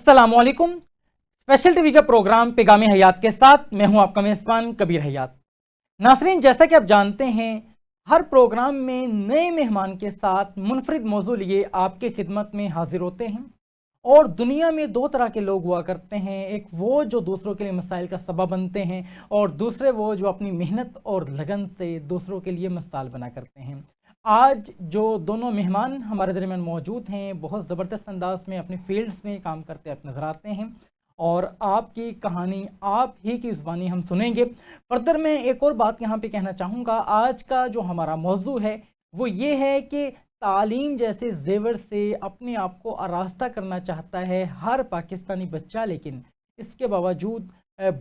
अस्सलामुअलैकुम। Special TV का programme पैगाम हयात के साथ मैं हूं आपका मेज़बान कबीर हयात। नासरीन, जैसा कि आप जानते हैं, हर प्रोग्राम में नए मेहमान के साथ मुनफरिद मौजू लिए आपके खिदमत में हाजिर होते हैं। और दुनिया में दो तरह के लोग हुआ करते हैं, एक वो जो दूसरों के लिए मसाइल का सबब बनते हैं और दूसरे वो जो अपनी मेहनत और लगन से दूसरों के लिए मिसाल बना करते हैं। आज जो दोनों मेहमान हमारे दरमियान मौजूद हैं, बहुत ज़बरदस्त अंदाज में अपने फील्ड्स में काम करते हुए नज़र आते हैं और आपकी कहानी आप ही की ज़ुबानी हम सुनेंगे। फर्दर मैं एक और बात यहाँ पे कहना चाहूँगा। आज का जो हमारा मौजू है वो ये है कि तालीम जैसे जेवर से अपने आप को आरास्ता करना चाहता है हर पाकिस्तानी बच्चा, लेकिन इसके बावजूद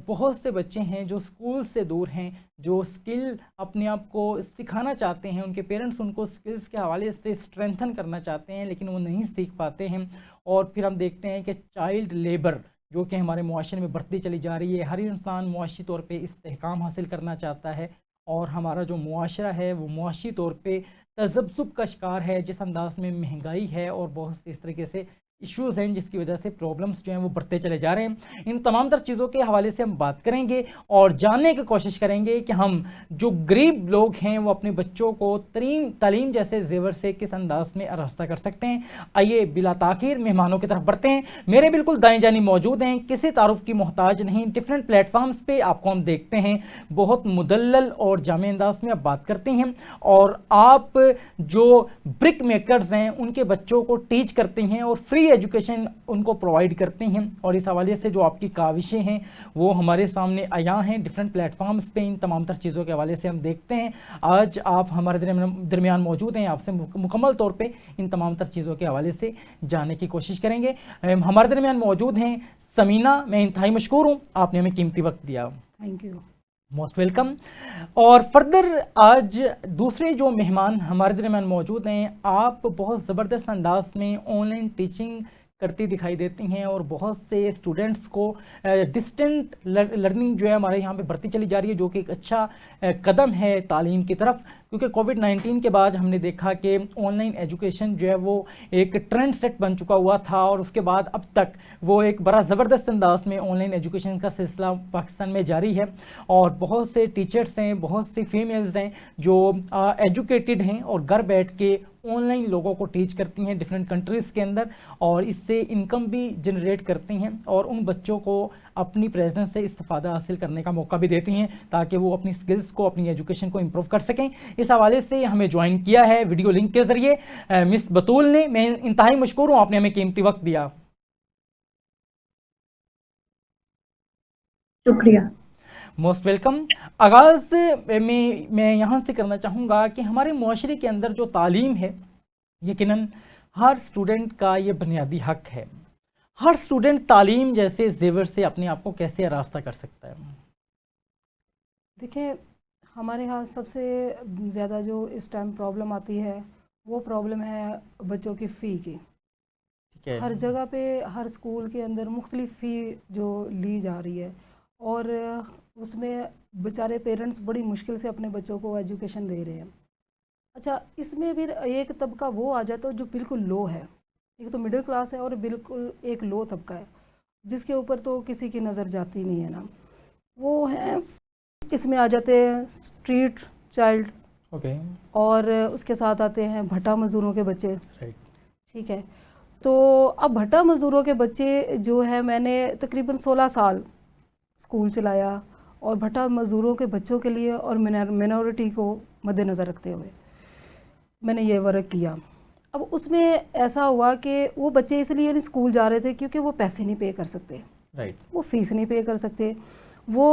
बहुत से बच्चे हैं जो स्कूल से दूर हैं, जो स्किल अपने आप को सिखाना चाहते हैं, उनके पेरेंट्स उनको स्किल्स के हवाले से स्ट्रेंथन करना चाहते हैं लेकिन वो नहीं सीख पाते हैं। और फिर हम देखते हैं कि चाइल्ड लेबर जो कि हमारे मुआशरे में बढ़ती चली जा रही है। हर इंसान मुआशी तौर पे इस्तेहकाम हासिल करना चाहता है और हमारा जो मुआशरा है वो मुआशी तौर पे तज़ब्ज़ुब का शिकार है, जिस अंदाज में महंगाई है और बहुत से इस तरीके से इश्यूज़ हैं जिसकी वजह से प्रॉब्लम्स जो हैं वो बढ़ते चले जा रहे हैं। इन तमाम तर चीज़ों के हवाले से हम बात करेंगे और जानने की कोशिश करेंगे कि हम जो गरीब लोग हैं वो अपने बच्चों को तालीम जैसे जेवर से किस अंदाज में आरास्ता कर सकते हैं। आइए बिला ताख़ीर मेहमानों की तरफ बढ़ते हैं। मेरे बिल्कुल दाएं जानी मौजूद हैं, किसी तारुफ की मोहताज नहीं, डिफरेंट प्लेटफॉर्म्स पे आपको हम देखते हैं, बहुत मुदल्लल और जामे अंदाज में आप बात करती हैं और आप जो ब्रिक मेकर्स हैं उनके बच्चों को टीच करती हैं और फ्री एजुकेशन उनको प्रोवाइड करती हैं। और इस हवाले से जो आपकी काविशें हैं वो हमारे सामने आया हैं डिफरेंट प्लेटफॉर्म्स पे। इन तमाम तर चीज़ों के हवाले से हम देखते हैं आज आप हमारे दरमियान मौजूद हैं, आपसे मुकम्मल तौर पे इन तमाम तर चीज़ों के हवाले से जानने की कोशिश करेंगे। हमारे दरमियान मौजूद हैं समीना, मैं इंतहाई मशकूर हूँ, आपने हमें कीमती वक्त दिया। Thank you, most welcome. और फर्दर आज दूसरे जो मेहमान हमारे दरमियान मौजूद हैं, आप बहुत ज़बरदस्त अंदाज में ऑनलाइन टीचिंग करती दिखाई देती हैं और बहुत से स्टूडेंट्स को डिस्टेंट लर्निंग जो है हमारे यहाँ पे बढ़ती चली जा रही है, जो कि एक अच्छा कदम है तालीम की तरफ। क्योंकि कोविड-19 के बाद हमने देखा कि ऑनलाइन एजुकेशन जो है वो एक ट्रेंड सेट बन चुका हुआ था और उसके बाद अब तक वो एक बड़ा ज़बरदस्त अंदाज में ऑनलाइन एजुकेशन का सिलसिला पाकिस्तान में जारी है। और बहुत से टीचर्स हैं, बहुत सी फीमेल्स हैं जो एजुकेटेड हैं और घर बैठ के ऑनलाइन लोगों को टीच करती हैं डिफरेंट कंट्रीज़ के अंदर और इससे इनकम भी जनरेट करती हैं और उन बच्चों को अपनी प्रेजेंस से इस्तिफ़ादा हासिल करने का मौका भी देती हैं ताकि वो अपनी स्किल्स को, अपनी एजुकेशन को इम्प्रूव कर सकें। इस हवाले से हमें ज्वाइन किया है वीडियो लिंक के ज़रिए मिस बतूल ने। मैं इंतहाई मशकूर हूँ, आपने हमें कीमती वक्त दिया। शुक्रिया। Most welcome. आगाज़ में मैं यहाँ से करना चाहूँगा कि हमारे मुआशरे के अंदर जो तालीम है, यकीनन हर स्टूडेंट का ये बुनियादी हक है। हर स्टूडेंट तालीम जैसे जेवर से अपने आप को कैसे आरास्ता कर सकता है? देखिए, हमारे यहाँ सबसे ज़्यादा जो इस टाइम प्रॉब्लम आती है वो प्रॉब्लम है बच्चों की फ़ी की। ठीक है। हर जगह पे, हर स्कूल के अंदर मुख्तलिफ फ़ी जो ली जा रही है और उसमें बेचारे पेरेंट्स बड़ी मुश्किल से अपने बच्चों को एजुकेशन दे रहे हैं। अच्छा, इसमें फिर एक तबका वो आ जाता है जो बिल्कुल लो है। एक तो मिडिल क्लास है और बिल्कुल एक लो तबका है जिसके ऊपर तो किसी की नज़र जाती नहीं है ना। वो है, इसमें आ जाते हैं स्ट्रीट चाइल्ड। ओके। और उसके साथ आते हैं भट्टा मज़दूरों के बच्चे। राइट। ठीक है, तो अब भट्टा मज़दूरों के बच्चे जो है, मैंने तकरीबन 16 साल स्कूल चलाया और भट्टा मज़दूरों के बच्चों के लिए और मिनॉरिटी को मद्देनज़र रखते हुए मैंने ये वर्क किया। अब उसमें ऐसा हुआ कि वो बच्चे इसलिए नहीं स्कूल जा रहे थे क्योंकि वो पैसे नहीं पे कर सकते। राइट। वो फ़ीस नहीं पे कर सकते। वो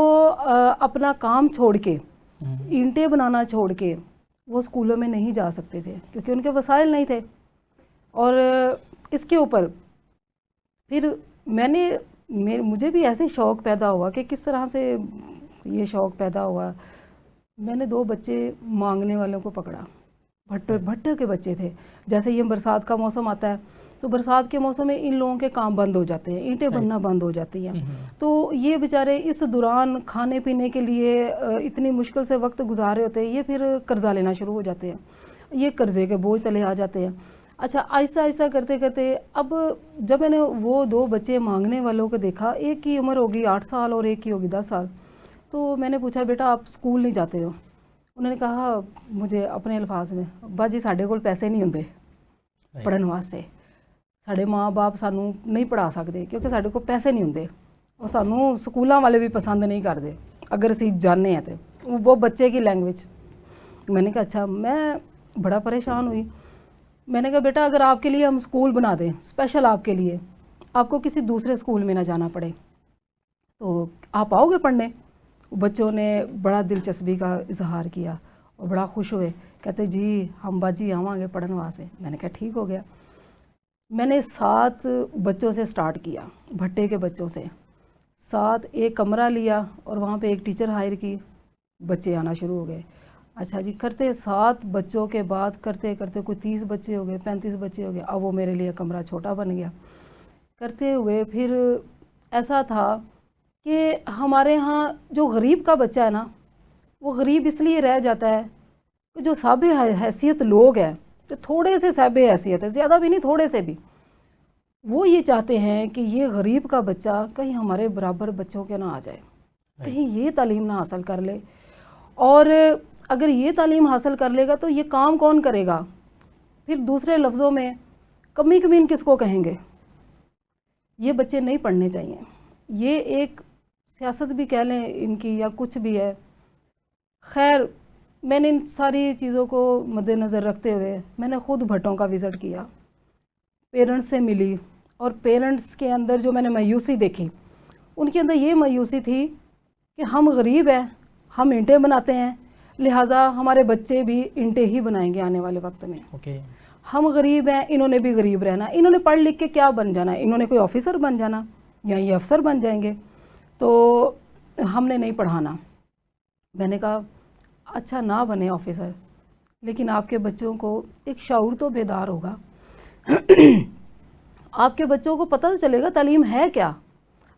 अपना काम छोड़ के, ईंटें बनाना छोड़ के वो स्कूलों में नहीं जा सकते थे क्योंकि उनके वसाइल नहीं थे। और इसके ऊपर फिर मुझे भी ऐसे शौक़ पैदा हुआ कि किस तरह से ये शौक़ पैदा हुआ। मैंने 2 बच्चे मांगने वालों को पकड़ा। भट्टे के बच्चे थे। जैसे ये बरसात का मौसम आता है तो बरसात के मौसम में इन लोगों के काम बंद हो जाते हैं, ईंटें बनना बंद हो जाती हैं। तो ये बेचारे इस दौरान खाने पीने के लिए इतनी मुश्किल से वक्त गुजार रहे होते हैं, ये फिर कर्जा लेना शुरू हो जाते हैं, ये कर्जे के बोझ तले आ जाते हैं। अच्छा, आहिस्ता आहिस्ता करते करते अब जब मैंने वो 2 बच्चे मांगने वालों को देखा, एक की उम्र होगी 8 साल और एक की होगी 10 साल, तो मैंने पूछा बेटा आप स्कूल नहीं जाते हो? उन्होंने कहा मुझे अपने अल्फाज में, बाजी साढ़े कोल पैसे नहीं होंगे पढ़न वास्ते, साढ़े माँ बाप सानू नहीं पढ़ा सकते क्योंकि साढ़े को पैसे नहीं होंगे और सानू स्कूलों वाले भी पसंद नहीं करते अगर असी जाने हैं तो। वो बच्चे की लैंग्वेज। मैंने कहा अच्छा, मैं बड़ा परेशान हुई। मैंने कहा बेटा अगर आपके लिए हम स्कूल बना दें स्पेशल आपके लिए, आपको किसी दूसरे स्कूल में ना जाना पड़े, तो आप आओगे पढ़ने? बच्चों ने बड़ा दिलचस्पी का इजहार किया और बड़ा खुश हुए, कहते जी हम बाजी आवांगे पढ़ने वास्ते। मैंने कहा ठीक हो गया। मैंने 7 बच्चों से स्टार्ट किया, भट्टे के बच्चों से 7, एक कमरा लिया और वहाँ पे एक टीचर हायर की, बच्चे आना शुरू हो गए। अच्छा जी, करते 7 बच्चों के बाद करते करते कोई 30 बच्चे हो गए, 35 बच्चे हो गए। अब वो मेरे लिए कमरा छोटा बन गया। करते हुए फिर ऐसा था कि हमारे यहाँ जो गरीब का बच्चा है ना, वो गरीब इसलिए रह जाता है कि जो साहब हैसियत लोग हैं, तो थोड़े से साहब हैसियत है, ज़्यादा भी नहीं थोड़े से भी, वो ये चाहते हैं कि ये गरीब का बच्चा कहीं हमारे बराबर बच्चों के ना आ जाए, कहीं ये तालीम ना हासिल कर ले। और अगर ये तालीम हासिल कर लेगा तो ये काम कौन करेगा? फिर दूसरे लफ्ज़ों में कमी कमीन किसको कहेंगे? ये बच्चे नहीं पढ़ने चाहिए। ये एक सियासत भी कह लें इनकी या कुछ भी है। खैर, मैंने इन सारी चीज़ों को मद्देनज़र रखते हुए मैंने ख़ुद भट्टों का विज़िट किया, पेरेंट्स से मिली, और पेरेंट्स के अंदर जो मैंने मायूसी देखी, उनके अंदर ये मायूसी थी कि हम गरीब हैं, हम ईंटें बनाते हैं, लिहाजा हमारे बच्चे भी ईंटें ही बनाएंगे आने वाले वक्त में। हम गरीब हैं, इन्होंने भी गरीब रहना, इन्होंने पढ़ लिख के क्या बन जाना, इन्होंने कोई ऑफिसर बन जाना या ये अफसर बन जाएंगे, तो हमने नहीं पढ़ाना। मैंने कहा अच्छा ना बने ऑफिसर, लेकिन आपके बच्चों को एक शऊर तो बेदार होगा आपके बच्चों को पता तो चलेगा तालीम है क्या।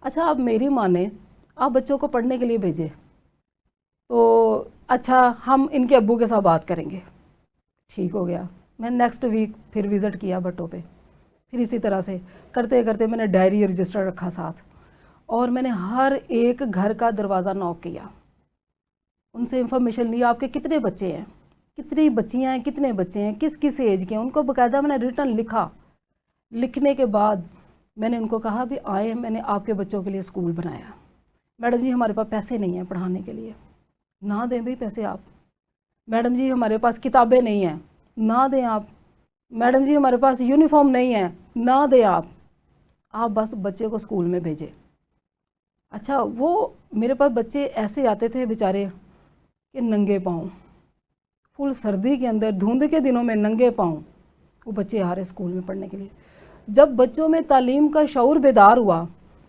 अच्छा, आप मेरी माने, आप बच्चों को पढ़ने के लिए भेजें, तो अच्छा हम इनके अब्बू के साथ बात करेंगे। ठीक हो गया। मैं नेक्स्ट वीक फिर विज़िट किया भट्टों पे। फिर इसी तरह से करते करते मैंने डायरी रजिस्टर रखा साथ, और मैंने हर एक घर का दरवाज़ा नॉक किया, उनसे इंफॉर्मेशन ली आपके कितने बच्चे हैं, कितनी बच्चियाँ हैं, कितने बच्चे हैं, किस किस एज के हैं, उनको बाकायदा मैंने रिटर्न लिखा। लिखने के बाद मैंने उनको कहा भी आए, मैंने आपके बच्चों के लिए स्कूल बनाया। मैडम जी हमारे पास पैसे नहीं हैं पढ़ाने के लिए। ना दें भाई पैसे आप। मैडम जी हमारे पास किताबें नहीं हैं, ना दें आप। मैडम जी हमारे पास यूनिफॉर्म नहीं है, ना दें आप बस बच्चे को स्कूल में भेजें। अच्छा, वो मेरे पास बच्चे ऐसे आते थे बेचारे कि नंगे पाँव, फुल सर्दी के अंदर धुंध के दिनों में नंगे पाँव वो बच्चे आ रहे स्कूल में पढ़ने के लिए। जब बच्चों में तालीम का शऊर बेदार हुआ,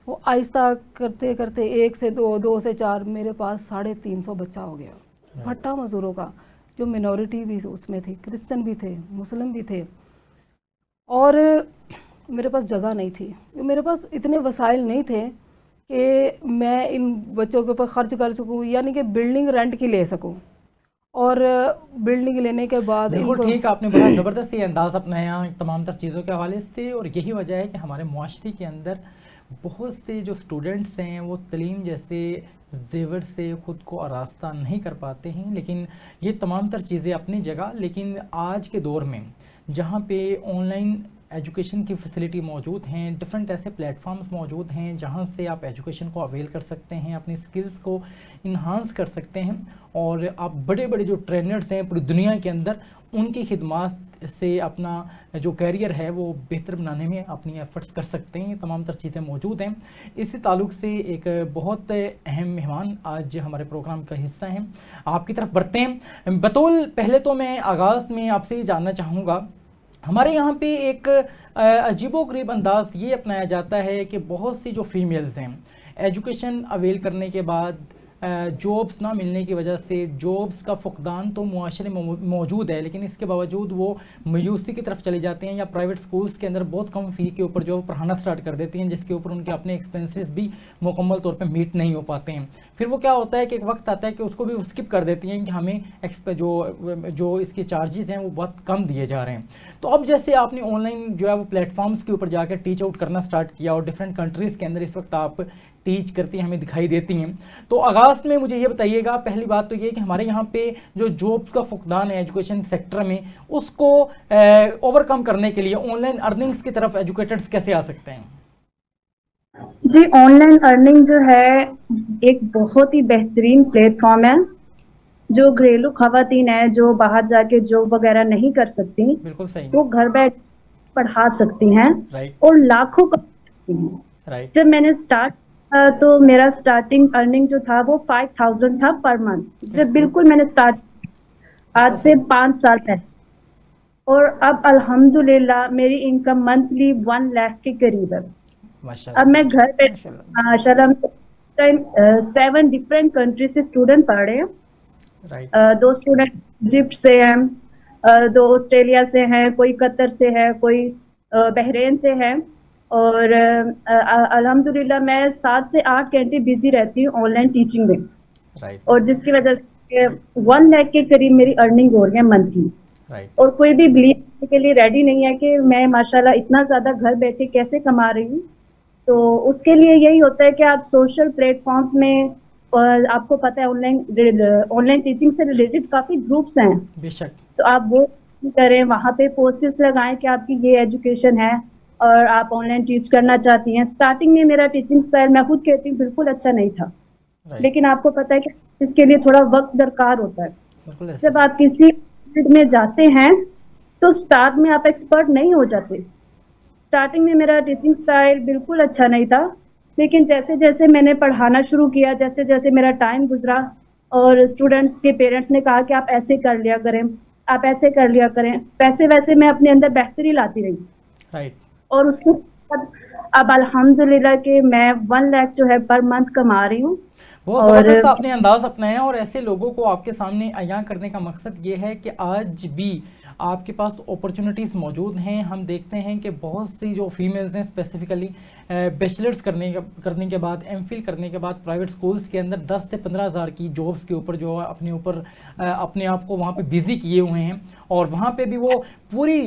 वो आहिस्ता करते करते 1 से 2, 2 से 4, मेरे पास 350 बच्चा हो गया भट्टा मज़दूरों का, जो मिनॉरिटी भी उसमें थी, क्रिश्चियन भी थे, मुस्लिम भी थे। और मेरे पास जगह नहीं थी, मेरे पास इतने वसाइल नहीं थे कि मैं इन बच्चों के ऊपर ख़र्च कर सकूं, यानी कि बिल्डिंग रेंट की ले सकूं। और बिल्डिंग लेने के बाद बिल्कुल ठीक, आपने बड़ा ज़बरदस्त ये अंदाज़ अपनाया तमाम तर चीज़ों के हवाले से। और यही वजह है कि हमारे मुआशरे के अंदर बहुत से जो स्टूडेंट्स हैं वो तलीम जैसे जेवर से ख़ुद को आरास्ता नहीं कर पाते हैं। लेकिन ये तमाम तर चीज़ें अपनी जगह, लेकिन आज के दौर में जहाँ पे ऑनलाइन एजुकेशन की फैसिलिटी मौजूद हैं, डिफरेंट ऐसे प्लेटफॉर्म्स मौजूद हैं जहाँ से आप एजुकेशन को अवेल कर सकते हैं, अपनी स्किल्स को इन्हांस कर सकते हैं, और आप बड़े बड़े जो ट्रेनर्स हैं पूरी दुनिया के अंदर उनकी खिदमत से अपना जो कैरियर है वो बेहतर बनाने में अपनी एफ़र्ट्स कर सकते हैं। तमाम तर चीज़ें मौजूद हैं। इसी ताल्लुक़ से एक बहुत अहम मेहमान आज हमारे प्रोग्राम का हिस्सा हैं, आपकी तरफ बढ़ते हैं। बतौल पहले तो मैं आगाज़ में आपसे ये जानना चाहूँगा, हमारे यहाँ पे एक अजीबोगरीब अंदाज़ ये अपनाया जाता है कि बहुत सी जो फीमेल्स हैं एजुकेशन अवेल करने के बाद जॉब्स ना मिलने की वजह से जॉब्स का फुकदान तो मुआशरे में मौजूद है, लेकिन इसके बावजूद वो मायूसी की तरफ चले जाते हैं या प्राइवेट स्कूल्स के अंदर बहुत कम फ़ी के ऊपर जो पढ़ाना स्टार्ट कर देती हैं, जिसके ऊपर उनके अपने एक्सपेंसेस भी मुकम्मल तौर पर मीट नहीं हो पाते हैं। फिर वो क्या होता है कि एक वक्त आता है कि उसको भी स्किप कर देती हैं कि हमें जो इसके चार्जेस हैं वो बहुत कम दिए जा रहे हैं। तो अब जैसे आपने ऑनलाइन जो है वो प्लेटफॉर्म्स के ऊपर जाकर टीच आउट करना स्टार्ट किया और डिफरेंट कंट्रीज़ के अंदर इस वक्त आप टीच करती हमें दिखाई देती हैं, तो आगाज़ में मुझे ये बताइएगा, पहली बात तो ये कि हमारे यहाँ पे जो जॉब्स का फुकदान है एजुकेशन सेक्टर में, उसको ओवरकम करने के लिए ऑनलाइन अर्निंग्स की तरफ एजुकेटर्स कैसे आ सकते हैं? जी, ऑनलाइन अर्निंग जो है एक बहुत ही बेहतरीन प्लेटफॉर्म है। जो घरेलू खवातीन है जो बाहर जाके जॉब वगैरह नहीं कर सकती, बिल्कुल सही, वो घर बैठ पढ़ा सकती हैं राइट, और लाखों कमा सकती हैं। राइट, जब मैंने स्टार्ट तो मेरा स्टार्टिंग अर्निंग जो था वो 5000 था पर मंथ। जब बिल्कुल मैंने स्टार्ट, आज से 5 साल पहले, और अब अल्हम्दुलिल्लाह मेरी इनकम मंथली 1 लाख के करीब है। अब मैं घर पे माशाल्लाह 7 डिफरेंट कंट्री से स्टूडेंट पढ़ रहे हैं। राइट, 2 स्टूडेंट इजिप्ट से हैं, 2 ऑस्ट्रेलिया से हैं, कोई कतर से है, कोई बहरीन से है। और अल्हम्दुलिल्लाह मैं 7 से 8 घंटे बिजी रहती हूँ ऑनलाइन टीचिंग में, राइट, और जिसकी वजह से 1 लाख के करीब मेरी अर्निंग हो रही है मंथली। राइट, और कोई भी बिलीव करने के लिए रेडी नहीं है कि मैं माशाल्लाह इतना ज्यादा घर बैठे कैसे कमा रही हूँ। तो उसके लिए यही होता है कि आप सोशल प्लेटफॉर्म्स में, और आपको पता है ऑनलाइन टीचिंग से रिलेटेड काफी ग्रुप्स हैं, बेशक, तो आप वो करें, वहाँ पे पोस्टर्स लगाएं कि आपकी ये एजुकेशन है और आप ऑनलाइन टीच करना चाहती हैं। स्टार्टिंग में मेरा टीचिंग स्टाइल, मैं खुद कहती हूँ, बिल्कुल अच्छा नहीं था, लेकिन आपको पता है कि इसके लिए थोड़ा वक्त दरकार होता है। जब आप किसी फील्ड में जाते हैं तो स्टार्ट में आप एक्सपर्ट नहीं हो जाते। स्टार्टिंग में मेरा टीचिंग स्टाइल बिल्कुल अच्छा नहीं था, लेकिन जैसे जैसे मैंने पढ़ाना शुरू किया, जैसे जैसे मेरा टाइम गुजरा और स्टूडेंट्स के पेरेंट्स ने कहा कि आप ऐसे कर लिया करें, आप ऐसे कर लिया करें, वैसे वैसे मैं अपने अंदर बेहतरी लाती रही। राइट, और उसके बाद अब अल्हम्दुलिल्लाह के मैं 1 लाख जो है पर मंथ कमा रही हूँ। बहुत ज़बरदस्त आपने अंदाज अपनाया, और ऐसे लोगों को आपके सामने अयां करने का मकसद ये है कि आज भी आपके पास अपॉर्चुनिटीज़ मौजूद हैं। हम देखते हैं कि बहुत सी जो फीमेल्स हैं स्पेसिफिकली बैचलर्स करने के बाद, एमफिल करने के बाद प्राइवेट स्कूल्स के अंदर 10 से 15 हज़ार की जॉब्स के ऊपर जो है अपने आप को वहाँ पे बिज़ी किए हुए हैं, और वहाँ पे भी वो पूरी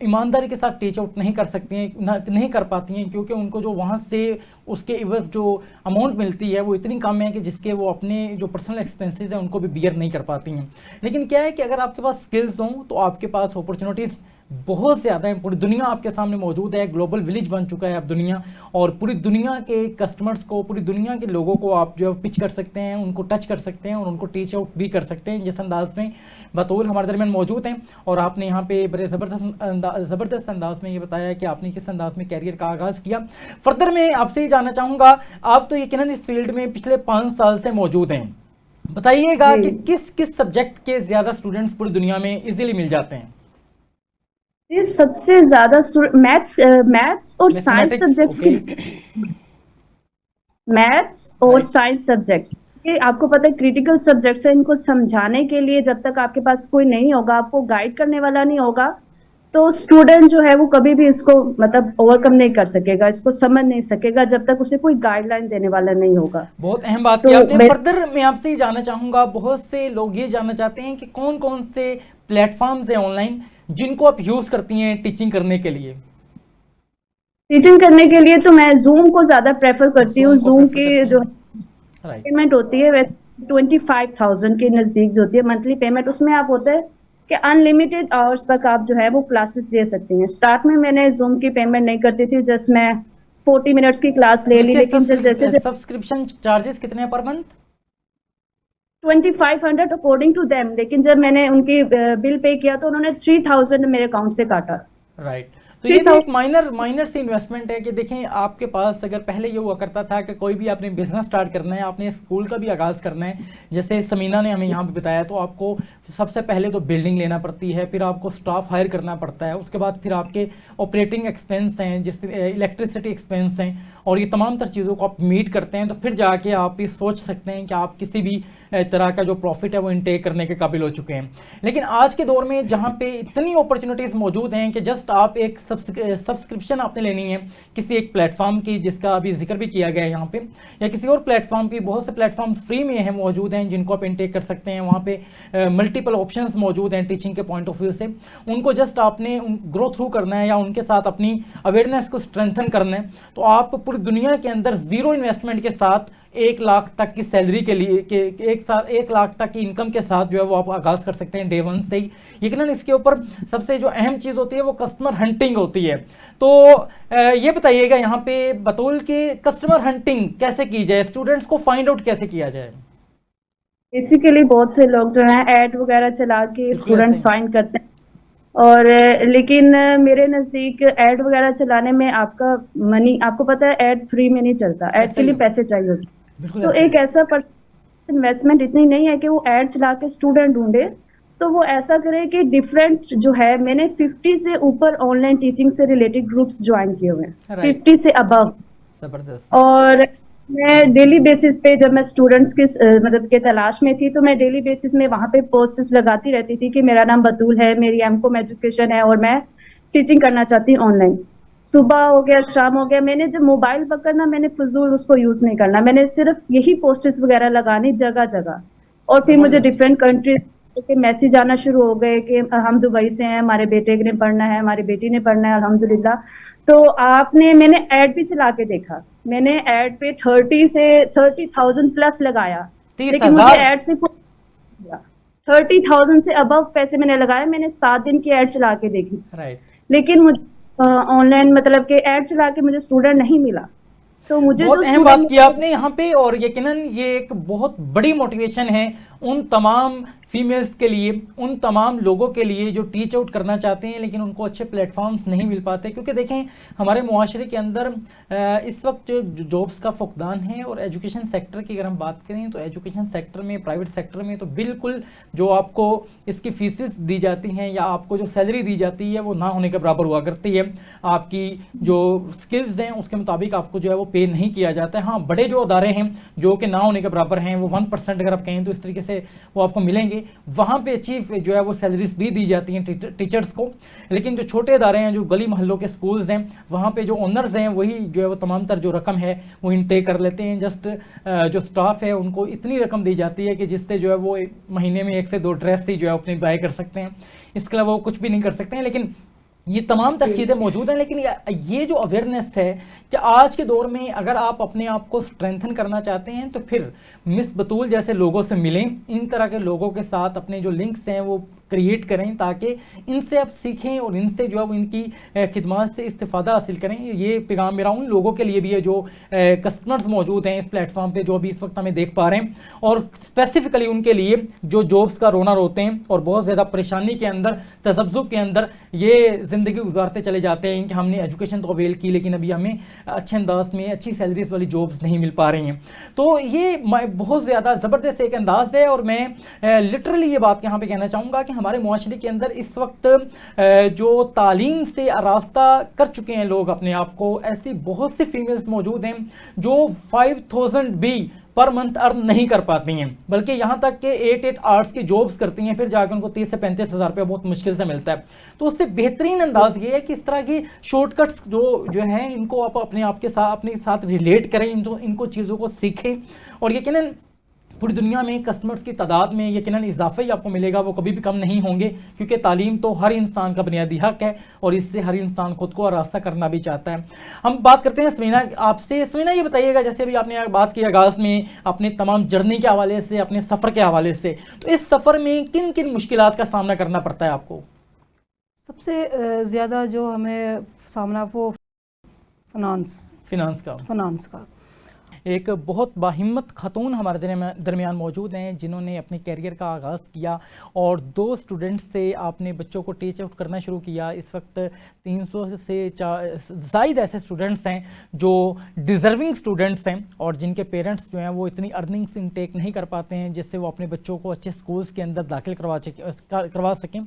ईमानदारी के साथ टीच आउट नहीं कर सकती हैं, नहीं कर पाती हैं, क्योंकि उनको जो वहाँ से उसके इवज़ जो अमाउंट मिलती है वो इतनी कम है कि जिसके वो अपने जो पर्सनल एक्सपेंसेस हैं उनको भी बियर नहीं कर पाती हैं। लेकिन क्या है कि अगर आपके पास स्किल्स हों तो आपके पास अपॉर्चुनिटीज़ बहुत ज़्यादा है। पूरी दुनिया आपके सामने मौजूद है, ग्लोबल विलेज बन चुका है अब दुनिया, और पूरी दुनिया के कस्टमर्स को, पूरी दुनिया के लोगों को आप जो है पिच कर सकते हैं, उनको टच कर सकते हैं और उनको टीच आउट भी कर सकते हैं। जिस अंदाज में बतौल हमारे दरमियान मौजूद हैं, और आपने यहाँ पे बड़े ज़बरदस्त अंदाज में ये बताया कि आपने किस अंदाज में कैरियर का आगाज़ किया। फर्दर मैं आपसे ही जानना चाहूँगा, आप तो यकीनन इस फील्ड में पिछले 5 साल से मौजूद हैं, बताइएगा कि किस किस सब्जेक्ट के ज़्यादा स्टूडेंट्स पूरी दुनिया में ईजिली मिल जाते हैं? ये सबसे ज्यादा मैथ्स और साइंस सब्जेक्ट्स की, मैथ्स और साइंस सब्जेक्ट्स ये आपको पता है क्रिटिकल सब्जेक्ट्स है। इनको समझाने के लिए जब तक आपके पास कोई नहीं होगा, आपको गाइड करने वाला नहीं होगा, तो स्टूडेंट जो है वो कभी भी इसको मतलब ओवरकम नहीं कर सकेगा, इसको समझ नहीं सकेगा जब तक उसे कोई गाइडलाइन देने वाला नहीं होगा। बहुत अहम बात की आपने। फर्दर मैं आपसे ही जानना चाहूँगा, बहुत से लोग ये जानना चाहते हैं कि कौन कौन से प्लेटफॉर्म्स हैं ऑनलाइन जिनको आप यूज़ करती हैं टीचिंग करने के लिए? टीचिंग करने के लिए तो मैं जूम को ज़्यादा प्रेफर करती हूँ। जूम की जो पेमेंट होती है वैसे 25,000 के नज़दीक जो होती है मंथली पेमेंट, उसमें आप होता है कि अनलिमिटेड आवर्स तक आप जो है वो क्लासेस दे सकती हैं। स्टार्ट में मैंने जूम की पेमेंट नहीं करती थी, जस्ट मैं 40 मिनट्स की क्लास ले ली, लेकिन जैसे सब्सक्रिप्शन चार्जेस कितने हैं per month? 2500 according to them, लेकिन जब मैंने उनकी बिल पे किया तो उन्होंने 3000 मेरे अकाउंट से काटा। राइट, तो ये भी एक माइनर सी इन्वेस्टमेंट है कि देखें आपके पास अगर पहले ये हुआ करता था कि कोई भी आपने बिजनेस स्टार्ट करना है, आपने स्कूल का भी आगाज़ करना है, जैसे समीना ने हमें यहाँ पे बताया, तो आपको सबसे पहले तो बिल्डिंग लेना पड़ती है, फिर आपको स्टाफ हायर करना पड़ता है, उसके बाद फिर आपके ऑपरेटिंग एक्सपेंस हैं, जैसे इलेक्ट्रिसिटी एक्सपेंस हैं, और ये तमाम तर चीज़ों को आप मीट करते हैं, तो फिर जाके आप ये सोच सकते हैं कि आप किसी भी तरह का जो प्रॉफिट है वो इनटेक करने के काबिल हो चुके हैं। लेकिन आज के दौर में जहाँ पे इतनी अपॉर्चुनिटीज़ मौजूद हैं कि जस्ट आप एक सब्सक्रिप्शन आपने लेनी है किसी एक प्लेटफॉर्म की, जिसका अभी जिक्र भी किया गया है यहाँ पे, या किसी और प्लेटफॉर्म की, बहुत से प्लेटफॉर्म्स फ्री में हैं, मौजूद हैं, जिनको आप इनटेक कर सकते हैं। वहाँ पे मल्टीपल ऑप्शंस मौजूद हैं टीचिंग के पॉइंट ऑफ व्यू से, उनको जस्ट आपने ग्रो थ्रू करना है या उनके साथ अपनी अवेयरनेस को स्ट्रेंथन करना है, तो आप पूरी दुनिया के अंदर ज़ीरो इन्वेस्टमेंट के साथ 1 लाख तक की सैलरी के लिए के 1 लाख तक की इनकम के साथ जो है वो आप आगाज़ कर सकते हैं डे 1 से ही। यकीनन इसके ऊपर सबसे जो अहम चीज़ होती है वो कस्टमर हंटिंग होती है। तो ये बताइएगा यहाँ पे बतौल के कस्टमर हंटिंग कैसे की जाए, स्टूडेंट्स को फाइंड आउट कैसे किया जाए? बेसिकली बहुत से लोग जो हैं ऐड वगैरह चला के स्टूडेंट्स फाइंड करते हैं, और लेकिन मेरे नज़दीक ऐड वगैरह चलाने में आपका मनी, आपको पता है ऐड फ्री में नहीं चलता, ऐड के लिए पैसे चाहिए होते हैं। तो एक ऐसा इन्वेस्टमेंट इतनी नहीं है कि वो ऐड चला के स्टूडेंट ढूंढे, तो वो ऐसा करे कि डिफरेंट जो है, मैंने 50 से ऊपर ऑनलाइन टीचिंग से रिलेटेड ग्रुप्स ज्वाइन किए हुए हैं, 50 से अबव। जबरदस्त। और मैं डेली बेसिस पे, जब मैं स्टूडेंट्स की मदद के तलाश में थी, तो मैं डेली बेसिस में वहाँ पे पोस्ट्स लगाती रहती थी कि मेरा नाम बतूल है, मेरी एमकॉम एजुकेशन है और मैं टीचिंग करना चाहती हूँ ऑनलाइन। सुबह हो गया, शाम हो गया, मैंने जब मोबाइल पकड़ना, मैंने फजूल उसको यूज नहीं करना, मैंने सिर्फ यही पोस्ट्स वगैरह लगानी जगह जगह। और फिर मुझे डिफरेंट कंट्रीज के मैसेज आना शुरू हो गए कि हम दुबई से हैं, हमारे बेटे ने पढ़ना है, हमारी बेटी ने पढ़ना है, अल्हम्दुलिल्लाह। तो मैंने ऐड भी चला के देखा, मैंने ऐड पे 30,000 प्लस लगाया, लेकिन मुझे ऐड से 30,000 से अबव पैसे मैंने लगाए। मैंने 7 दिन की ऐड चला के देखी, लेकिन मुझे ऑनलाइन मतलब के ऐड चला के मुझे स्टूडेंट नहीं मिला। तो मुझे बहुत अहम बात की आपने यहाँ पे, और यकीनन ये एक बहुत बड़ी मोटिवेशन है उन तमाम फीमेल्स के लिए, उन तमाम लोगों के लिए जो टीच आउट करना चाहते हैं लेकिन उनको अच्छे प्लेटफॉर्म्स नहीं मिल पाते। क्योंकि देखें हमारे मुआशरे के अंदर इस वक्त जो जॉब्स का फुकदान है, और एजुकेशन सेक्टर की अगर हम बात करें तो एजुकेशन सेक्टर में, प्राइवेट सेक्टर में तो बिल्कुल जो आपको इसकी फीसेस दी जाती हैं या आपको जो सैलरी दी जाती है वो ना होने के बराबर हुआ करती है। आपकी जो स्किल्स हैं उसके मुताबिक आपको जो है वो पे नहीं किया जाता है। हाँ, बड़े जो अदारे हैं जो कि ना होने के बराबर हैं, वो 1% अगर आप कहें तो इस तरीके से वो आपको मिलेंगे, वहाँ पे अचीव जो है वो सैलरीज भी दी जाती हैं टीचर्स को। लेकिन जो छोटे अदारे हैं, जो गली मोहल्लों के स्कूल्स हैं, वहाँ पे जो ओनर्स हैं वही जो है वो तमाम तर जो रकम है वो इनटेक कर लेते हैं। जस्ट जो स्टाफ है उनको इतनी रकम दी जाती है कि जिससे जो है वो महीने में 1 से 2 ड्रेस ही जो है अपनी बाय कर सकते हैं, इसके अलावा वो कुछ भी नहीं कर सकते हैं। लेकिन ये तमाम तर चीज़ें मौजूद हैं। लेकिन ये जो अवेयरनेस है कि आज के दौर में अगर आप अपने आप को स्ट्रेंथन करना चाहते हैं तो फिर मिस बतूल जैसे लोगों से मिलें, इन तरह के लोगों के साथ अपने जो लिंक्स हैं वो क्रिएट करें, ताकि इनसे आप सीखें और इनसे जो है वो इनकी खिदमत से इस्तिफ़ादा हासिल करें। ये पैगाम मेरा उन लोगों के लिए भी है जो कस्टमर्स मौजूद हैं इस प्लेटफॉर्म पे, जो अभी इस वक्त हमें देख पा रहे हैं, और स्पेसिफिकली उनके लिए जो जॉब्स का रोना रोते हैं और बहुत ज़्यादा परेशानी के अंदर, तज़ब्ज़ुब के अंदर ये ज़िंदगी गुजारते चले जाते हैं कि हमने एजुकेशन तो अवेल की लेकिन अभी हमें अच्छे अंदाज में अच्छी सैलरीज वाली जॉब्स नहीं मिल पा रही हैं। तो ये बहुत ज़्यादा ज़बरदस्त एक अंदाज़ है, और मैं लिटरली ये बात यहाँ पे कहना चाहूँगा कि हमारे मुआशरे के अंदर इस वक्त जो तालीम से आरास्ता कर चुके हैं लोग अपने आप को, ऐसी बहुत सी फीमेल्स मौजूद हैं जो 5,000 भी पर मंथ अर्न नहीं कर पाती हैं, बल्कि यहाँ तक कि 8 आवर्स की जॉब्स करती हैं, फिर जाकर उनको 30 से 35 हज़ार रुपया बहुत मुश्किल से मिलता है। तो उससे बेहतरीन अंदाज ये है कि इस तरह की शॉर्टकट्स जो हैं इनको आप अपने साथ रिलेट करें, इनको चीज़ों को सीखें, और यकीनन पूरी दुनिया में कस्टमर्स की तादाद में यकीनन इजाफा ही आपको मिलेगा, वो कभी भी कम नहीं होंगे। क्योंकि तालीम तो हर इंसान का बुनियादी हक है और इससे हर इंसान खुद को आरास्ता करना भी चाहता है। हम बात करते हैं समीना आपसे। समीना ये बताइएगा, जैसे अभी आपने बात की आगाज़ में अपने तमाम जर्नी के हवाले से, अपने सफ़र के हवाले से, तो इस सफ़र में किन किन मुश्किलात का सामना करना पड़ता है आपको? सबसे ज़्यादा जो हमें सामना वो फाइनेंस का। एक बहुत बाहिम्मत खतून हमारे दरमियान मौजूद हैं जिन्होंने अपने कैरियर का आगाज़ किया और 2 स्टूडेंट्स से आपने बच्चों को टीच आउट करना शुरू किया। इस वक्त 300 से ज़ायद ऐसे स्टूडेंट्स हैं जो डिज़र्विंग स्टूडेंट्स हैं और जिनके पेरेंट्स जो हैं वो इतनी अर्निंग्स इनटेक नहीं कर पाते हैं जिससे वो अपने बच्चों को अच्छे स्कूल्स के अंदर दाखिल करवा सकें।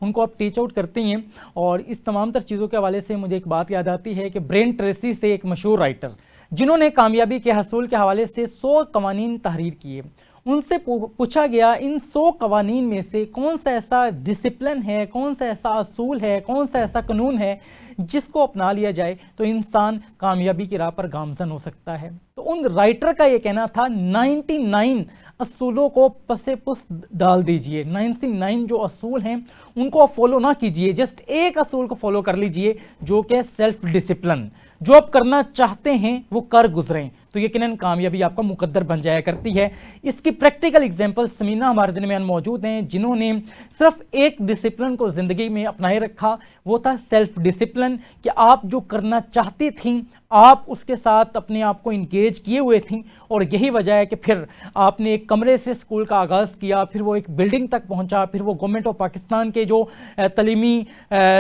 उनको आप टीच आउट करती हैं और इस तमाम तर चीज़ों के हवाले से मुझे एक बात याद आती है कि ब्रेन ट्रेसी से एक मशहूर राइटर जिन्होंने कामयाबी के हसूल के हवाले से 100 कवानीन तहरीर किए, उनसे पूछा गया इन 100 कवानीन में से कौन सा ऐसा डिसिप्लिन है, कौन सा ऐसा असूल है, कौन सा ऐसा कानून है जिसको अपना लिया जाए तो इंसान कामयाबी की राह पर गामजन हो सकता है। तो उन राइटर का ये कहना था 99 असूलों को पसे पुस डाल दीजिए, 99 जो असूल हैं उनको आप फॉलो ना कीजिए, जस्ट एक असूल को फॉलो कर लीजिए जो कि सेल्फ डिसिप्लिन। जो आप करना चाहते हैं वो कर गुजरें तो यकीनन कामयाबी आपका मुकद्दर बन जाया करती है। इसकी प्रैक्टिकल एग्जांपल समीना हमारे दरमियान मौजूद हैं जिन्होंने सिर्फ एक डिसिप्लिन को ज़िंदगी में अपनाए रखा, वो था सेल्फ डिसिप्लिन कि आप जो करना चाहती थीं आप उसके साथ अपने आप को इंगेज किए हुए थीं और यही वजह है कि फिर आपने एक कमरे से स्कूल का आगाज़ किया, फिर वो एक बिल्डिंग तक पहुंचा, फिर वो गवर्नमेंट ऑफ पाकिस्तान के जो तलीमी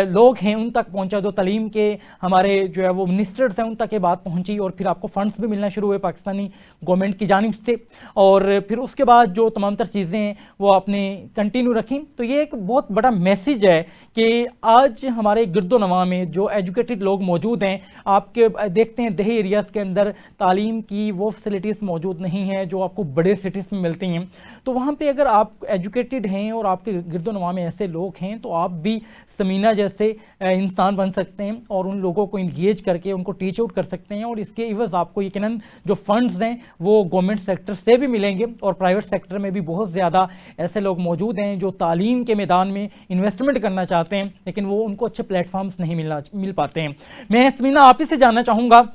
लोग हैं उन तक पहुंचा, जो तलीम के हमारे जो है वो मिनिस्टर्स हैं उन तक ये बात पहुंची और फिर आपको फंड्स भी मिलना शुरू हुए पाकिस्तानी गवर्नमेंट की जानिब से और फिर उसके बाद जो तमाम तर चीज़ें हैं वो आपने कंटिन्यू रखी। तो ये एक बहुत बड़ा मैसेज है कि आज हमारे गिरदोनवा में जो एजुकेटेड लोग मौजूद हैं, आपके देखते हैं देही एरियाज़ के अंदर तालीम की वो फैसिलिटीज़ मौजूद नहीं हैं जो आपको बड़े सिटीज़ में मिलती हैं। तो वहाँ पे अगर आप एजुकेटेड हैं और आपके गिरदोनवा में ऐसे लोग हैं तो आप भी समीना जैसे इंसान बन सकते हैं और उन लोगों को इंगेज करके उनको टीच आउट कर सकते हैं और इसके इवज़ आपको यकीनन जो फंड्स हैं वो गवर्नमेंट सेक्टर से भी मिलेंगे और प्राइवेट सेक्टर में भी बहुत ज़्यादा ऐसे लोग मौजूद हैं जो तालीम के मैदान में इन्वेस्टमेंट करना चाहते हैं लेकिन वो उनको अच्छे प्लेटफॉर्म्स नहीं मिल पाते हैं। मैं समीना आप ही से जानना चाहूँगा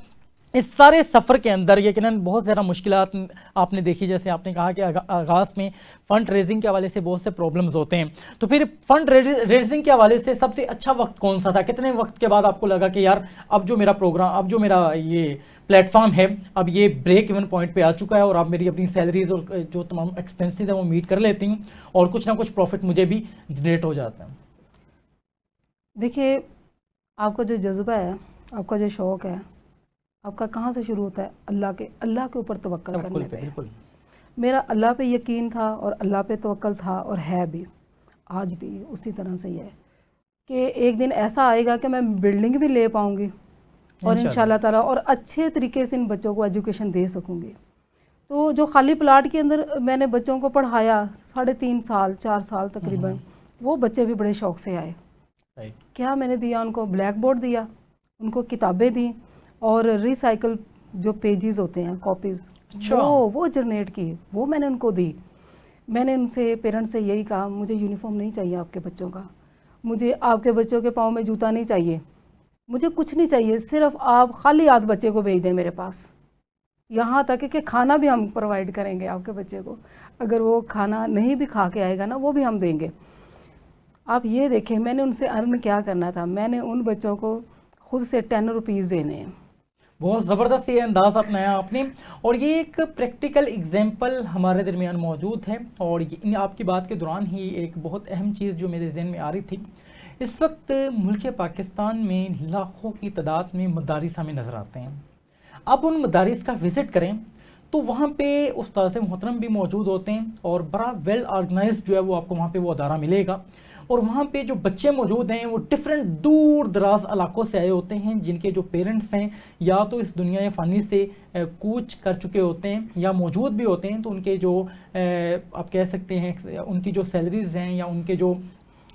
इस सारे सफ़र के अंदर यकीनन बहुत ज़्यादा मुश्किलात आपने देखी, जैसे आपने कहा कि आगाज़ में फ़ंड रेजिंग के हवाले से बहुत से प्रॉब्लम्स होते हैं, तो फिर फंड रेजिंग के हवाले से सबसे अच्छा वक्त कौन सा था? कितने वक्त के बाद आपको लगा कि यार अब जो मेरा प्रोग्राम, अब जो मेरा ये प्लेटफॉर्म है अब ये ब्रेक इवन पॉइंट पे आ चुका है और अब मेरी अपनी सैलरीज और जो तमाम एक्सपेंसेस है वो मीट कर लेती हूँ और कुछ ना कुछ प्रॉफिट मुझे भी जनरेट हो जाता है? देखिए, आपका जो जज्बा है, आपका जो शौक़ है, आपका कहाँ से शुरू होता है? अल्लाह के ऊपर तवक्कल करने पे। बिल्कुल मेरा अल्लाह पे यकीन था और अल्लाह पे तवक्कल था और है भी, आज भी उसी तरह से ही है कि एक दिन ऐसा आएगा कि मैं बिल्डिंग भी ले पाऊँगी और इंशाल्लाह ताला और अच्छे तरीके से इन बच्चों को एजुकेशन दे सकूँगी। तो जो खाली प्लाट के अंदर मैंने बच्चों को पढ़ाया 3.5 साल 4 साल तकरीबन, वो बच्चे भी बड़े शौक़ से आए। क्या मैंने दिया उनको? ब्लैक बोर्ड दिया, उनको किताबें दी और रिसाइकल जो पेजेस होते हैं, कॉपीज़, वो जनरेट की, वो मैंने उनको दी। मैंने उनसे, पेरेंट्स से यही कहा, मुझे यूनिफॉर्म नहीं चाहिए आपके बच्चों का, मुझे आपके बच्चों के पाँव में जूता नहीं चाहिए, मुझे कुछ नहीं चाहिए, सिर्फ आप खाली हाथ बच्चे को भेज दें मेरे पास। यहाँ तक कि खाना भी हम प्रोवाइड करेंगे आपके बच्चे को, अगर वो खाना नहीं भी खा के आएगा ना वो भी हम देंगे। आप ये देखें मैंने उनसे अर्न क्या करना था, मैंने उन बच्चों को खुद से 10 रुपीज़ देने हैं। बहुत ज़बरदस्त ये अंदाज़ अपनाया आपने और ये एक प्रैक्टिकल एग्जांपल हमारे दरमियान मौजूद है और आपकी बात के दौरान ही एक बहुत अहम चीज़ जो मेरे जहन में आ रही थी, इस वक्त मुल्क पाकिस्तान में लाखों की तादाद में मदारिस हमें नज़र आते हैं। अब उन मदारिस का विज़िट करें तो वहाँ पे उस्ताद मोहतरम भी मौजूद होते हैं और बड़ा वेल ऑर्गेनाइज्ड जो है वो आपको वहाँ पे वो अदारा मिलेगा और वहाँ पे जो बच्चे मौजूद हैं वो डिफरेंट दूर दराज इलाकों से आए होते हैं जिनके जो पेरेंट्स हैं या तो इस दुनिया फ़ानी से कूच कर चुके होते हैं या मौजूद भी होते हैं, तो उनके जो आप कह सकते हैं उनकी जो सैलरीज़ हैं या उनके जो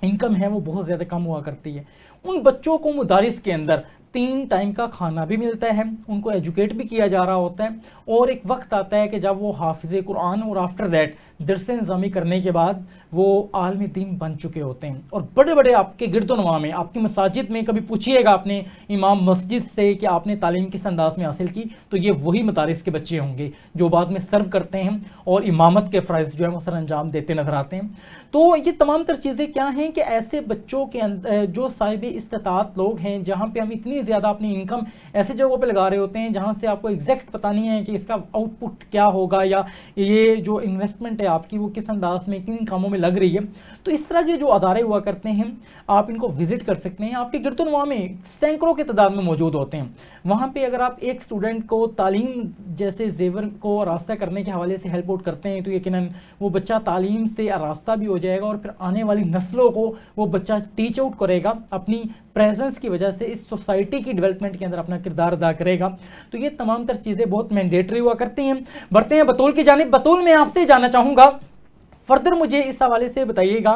इनकम है वो बहुत ज़्यादा कम हुआ करती है। उन बच्चों को मदारिस के अंदर 3 टाइम का खाना भी मिलता है, उनको एजुकेट भी किया जा रहा होता है और एक वक्त आता है कि जब वो हाफिज़ कुरान और आफ्टर दैट दरस इंज़ामी करने के बाद वो आलमी दीन बन चुके होते हैं। और बड़े बड़े आपके गिरदोनवा में, आपकी मसाजिद में कभी पूछिएगा अपने इमाम मस्जिद से कि आपने तालीम किस अंदाज में हासिल की, तो ये वही मदारिस के बच्चे होंगे जो बाद में सर्व करते हैं और इमामत के फ़राइज़ जो है वो सर अंजाम देते नज़र आते हैं। तो ये तमाम तर चीज़ें क्या हैं कि ऐसे बच्चों के अंदर जो साहिब इस्तात लोग हैं, जहाँ पर हम इतनी ज़्यादा अपनी इनकम ऐसी जगहों पे लगा रहे होते हैं जहाँ से आपको एग्जैक्ट पता नहीं है कि इसका आउटपुट क्या होगा या ये जो इन्वेस्टमेंट है आपकी वो किस अंदाज में किन कामों में लग रही है। तो इस तरह के जो अदारे हुआ करते हैं आप इनको विजिट कर सकते हैं। आपके गिरदोनवा में सैकड़ों की तादाद में मौजूद होते हैं। वहाँ पे अगर आप एक स्टूडेंट को तालीम जैसे जेवर को रास्ता करने के हवाले से हेल्प आउट करते हैं तो यकीनन वो बच्चा तालीम से रास्ता भी हो जाएगा और फिर आने वाली नस्लों को वो बच्चा टीच आउट करेगा, अपनी प्रेजेंस की वजह से इस सोसाइटी की डेवलपमेंट के अंदर अपना किरदार अदा करेगा। तो ये तमाम तर चीज़ें बहुत मैंडेटरी हुआ करती हैं। बढ़ते हैं बतूल की जानिब। बतूल, मैं आपसे जानना चाहूँगा फर्दर, मुझे इस हवाले से बताइएगा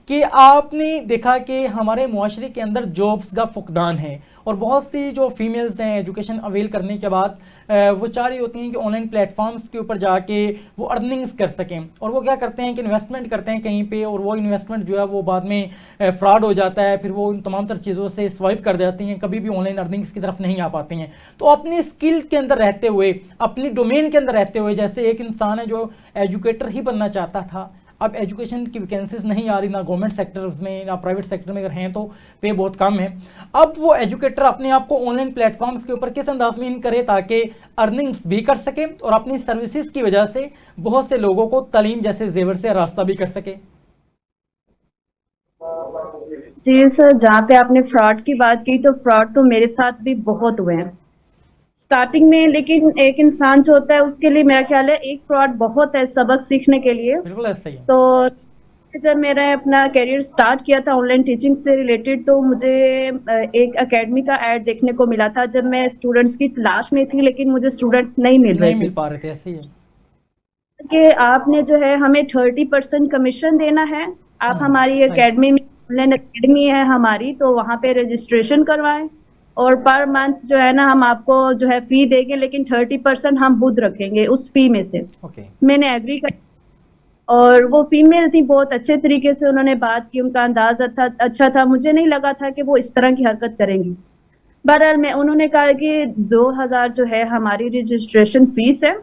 कि आपने देखा कि हमारे मुआशरे के अंदर जॉब्स का फुकदान है और बहुत सी जो फीमेल्स हैं एजुकेशन अवेल करने के बाद वो चाह रही होती हैं कि ऑनलाइन प्लेटफॉर्म्स के ऊपर जाके वो अर्निंग्स कर सकें, और वो क्या करते हैं कि इन्वेस्टमेंट करते हैं कहीं पे, और वो इन्वेस्टमेंट जो है वो बाद में फ्रॉड हो जाता है, फिर वो इन तमाम तर चीज़ों से स्वाइप कर जाती हैं, कभी भी ऑनलाइन अर्निंग्स की तरफ नहीं आ पाती हैं। तो अपनी स्किल के अंदर रहते हुए, अपनी डोमेन के अंदर रहते हुए, जैसे एक इंसान है जो एजुकेटर ही बनना चाहता था, अब एजुकेशन की वैकेंसीज नहीं आ रही, ना गवर्नमेंट सेक्टर में ना प्राइवेट सेक्टर में, अगर हैं तो पे बहुत कम है। अब वो एजुकेटर अपने आप को ऑनलाइन प्लेटफॉर्म्स के ऊपर किस अंदाज में इन करे ताकि अर्निंग्स भी कर सके और अपनी सर्विसेज की वजह से बहुत से लोगों को तालीम जैसे जेवर से रास्ता भी कर सके। जी सर, जहाँ पे आपने फ्रॉड की बात की, तो फ्रॉड तो मेरे साथ भी बहुत हुए हैं स्टार्टिंग में, लेकिन एक इंसान जो होता है उसके लिए मेरा ख्याल है एक फ्रॉड बहुत है सबक सीखने के लिए। बिल्कुल ऐसा ही है। तो जब मैंने अपना करियर स्टार्ट किया था ऑनलाइन टीचिंग से रिलेटेड, तो मुझे एक एकेडमी का ऐड देखने को मिला था जब मैं स्टूडेंट्स की तलाश में थी, लेकिन मुझे स्टूडेंट नहीं मिल पा रहे थे। ऐसे ही है कि आपने जो है हमें 30% कमीशन देना है, आप हमारी एकेडमी में, ऑनलाइन एकेडमी है हमारी, तो वहाँ पे रजिस्ट्रेशन करवाएं और पर मंथ जो है ना हम आपको जो है फी देंगे, लेकिन 30% हम खुद रखेंगे उस फी में से। मैंने एग्री कर, और वो फीमेल थी, बहुत अच्छे तरीके से उन्होंने बात की, उनका अंदाज अच्छा था, मुझे नहीं लगा था कि वो इस तरह की हरकत करेंगी। बहरहाल मैं, उन्होंने कहा कि 2000 जो है हमारी रजिस्ट्रेशन फीस है,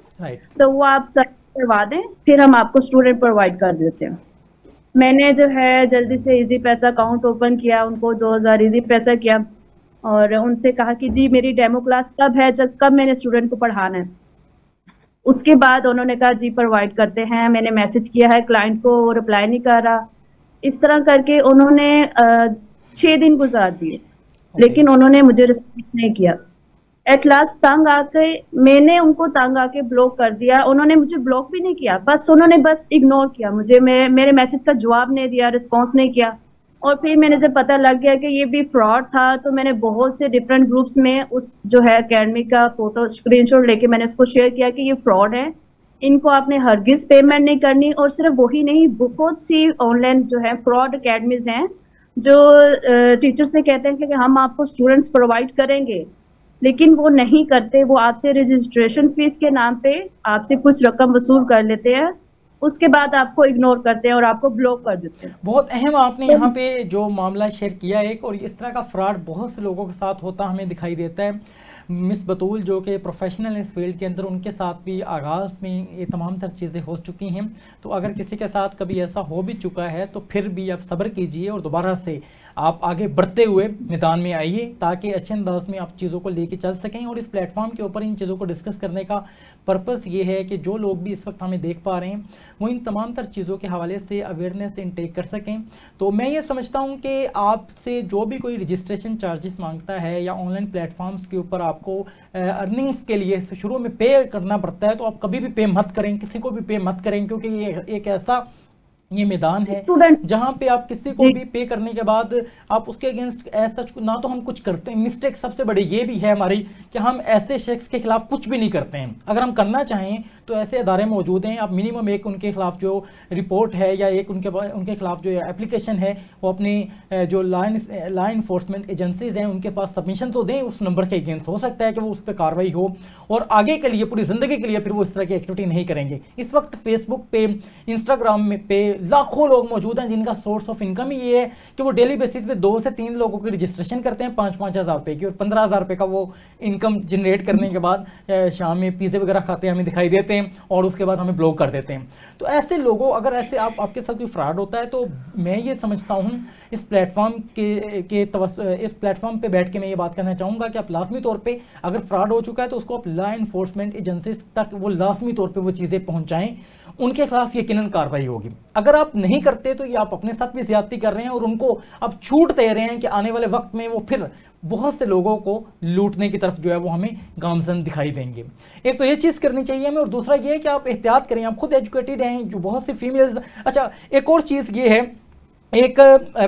तो वो आप सब करवा दें, फिर हम आपको स्टूडेंट प्रोवाइड कर देते हैं। मैंने जो है जल्दी से इजी पैसा अकाउंट ओपन किया, उनको 2000 इजी पैसा किया और उनसे कहा कि जी मेरी डेमो क्लास कब है, कब मैंने स्टूडेंट को पढ़ाना है। उसके बाद उन्होंने कहा जी प्रोवाइड करते हैं। मैंने मैसेज किया है क्लाइंट को, वो रिप्लाई नहीं कर रहा। इस तरह करके उन्होंने 6 दिन गुजार दिए, लेकिन उन्होंने मुझे रिस्पॉन्स नहीं किया। एट लास्ट तंग आके मैंने उनको तंग आके ब्लॉक कर दिया। उन्होंने मुझे ब्लॉक भी नहीं किया, उन्होंने बस इग्नोर किया मुझे, मेरे मैसेज का जवाब नहीं दिया, रिस्पॉन्स नहीं किया। और फिर मैंने जब पता लग गया कि ये भी फ्रॉड था, तो मैंने बहुत से डिफरेंट ग्रुप्स में उस जो है एकेडमी का फोटो स्क्रीनशॉट लेके मैंने उसको शेयर किया कि ये फ्रॉड है, इनको आपने हरगिज पेमेंट नहीं करनी। और सिर्फ वही नहीं, बहुत सी ऑनलाइन जो है फ्रॉड एकेडमीज हैं जो टीचर से कहते हैं कि हम आपको स्टूडेंट्स प्रोवाइड करेंगे, लेकिन वो नहीं करते। वो आपसे रजिस्ट्रेशन फीस के नाम पे आपसे कुछ रकम वसूल कर लेते हैं, उसके बाद आपको इग्नोर करते हैं और आपको ब्लॉक कर देते हैं। बहुत अहम आपने यहाँ पे जो मामला शेयर किया एक, और इस तरह का फ्रॉड बहुत से लोगों के साथ होता हमें दिखाई देता है। मिस बतूल जो कि प्रोफेशनल इस फील्ड के अंदर, उनके साथ भी आगाज़ में ये तमाम तर चीज़ें हो चुकी हैं। तो अगर किसी के साथ कभी ऐसा हो भी चुका है तो फिर भी आप सब्र कीजिए और दोबारा से आप आगे बढ़ते हुए मैदान में आइए ताकि अच्छे अंदाज में आप चीज़ों को लेके चल सकें। और इस प्लेटफॉर्म के ऊपर इन चीज़ों को डिस्कस करने का पर्पस ये है कि जो लोग भी इस वक्त हमें देख पा रहे हैं वो इन तमाम तर चीज़ों के हवाले से अवेयरनेस इनटेक कर सकें। तो मैं ये समझता हूँ कि आपसे जो भी कोई रजिस्ट्रेशन चार्जेस मांगता है या ऑनलाइन प्लेटफॉर्म्स के ऊपर आपको अर्निंग्स के लिए शुरू में पे करना पड़ता है, तो आप कभी भी पे मत करें, किसी को भी पे मत करें, क्योंकि ये एक ऐसा ये मैदान है जहां पे आप किसी को भी पे करने के बाद आप उसके अगेंस्ट ऐसा ना तो हम कुछ करते हैं। मिस्टेक सबसे बड़ी ये भी है हमारी कि हम ऐसे शख्स के खिलाफ कुछ भी नहीं करते हैं। अगर हम करना चाहें तो ऐसे अदारे मौजूद हैं, आप मिनिमम एक उनके खिलाफ जो रिपोर्ट है या एक उनके खिलाफ जो एप्लीकेशन है वो अपनी जो लॉ इन्फोर्समेंट एजेंसीज हैं उनके पास सबमिशन तो दें उस नंबर के अगेंस्ट। हो सकता है कि वो उस पर कार्रवाई हो और आगे के लिए पूरी ज़िंदगी के लिए फिर वो इस तरह की एक्टिविटी नहीं करेंगे। इस वक्त फेसबुक पे, इंस्टाग्राम में पे लाखों लोग मौजूद हैं जिनका सोर्स ऑफ इनकम ही ये है कि वो डेली बेसिस पे 2 से 3 लोगों की रजिस्ट्रेशन करते हैं 5-5 हज़ार रुपये की, और 15,000 रुपये का वो इनकम जनरेट करने के बाद शाम में पिज़्ज़े वगैरह खाते हैं, हमें दिखाई देते हैं और उसके बाद हमें ब्लॉक कर देते हैं। तो ऐसे लोगों, अगर ऐसे आपके साथ कोई फ्रॉड होता है, तो मैं ये समझता हूँ इस प्लेटफॉर्म पे बैठ के मैं ये बात करना चाहूँगा कि आप लाजमी तौर पे अगर फ्रॉड हो चुका है तो उसको आप लॉ इन्फोर्समेंट एजेंसीज तक वो लाजमी तौर पे वो चीज़ें पहुँचाएं, उनके खिलाफ यकीनन कार्रवाई होगी। अगर आप नहीं करते तो ये आप अपने साथ भी ज्यादती कर रहे हैं और उनको अब छूट दे रहे हैं कि आने वाले वक्त में वो फिर बहुत से लोगों को लूटने की तरफ जो है वो हमें गामजन दिखाई देंगे। एक तो ये चीज़ करनी चाहिए हमें, और दूसरा ये है कि आप एहतियात करें, आप खुद एजुकेटेड हैं, जो बहुत सी फीमेल्स। अच्छा, एक और चीज़ ये है, एक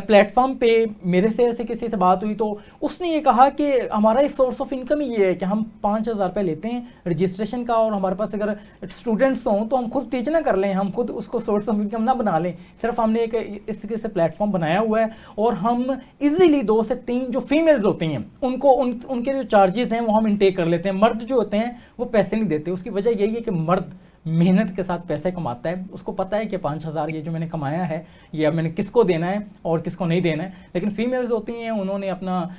प्लेटफॉर्म पे मेरे से ऐसे किसी से बात हुई तो उसने ये कहा कि हमारा इस सोर्स ऑफ इनकम ही ये है कि हम 5,000 रुपये लेते हैं रजिस्ट्रेशन का, और हमारे पास अगर स्टूडेंट्स हों तो हम खुद टीच ना कर लें, हम खुद उसको सोर्स ऑफ इनकम ना बना लें, सिर्फ हमने एक इस तरीके से प्लेटफॉर्म बनाया हुआ है और हम इजीली 2 से 3 जो फीमेल्स होती हैं उनको उनके जो चार्जेस हैं वो हम इनटेक कर लेते हैं। मर्द जो होते हैं वो पैसे नहीं देते। उसकी वजह यही है कि मर्द मेहनत के साथ पैसे कमाता है, उसको पता है कि 5,000 ये जो मैंने कमाया है ये अब मैंने किसको देना है और किसको नहीं देना है। लेकिन फीमेल्स होती हैं, उन्होंने अपना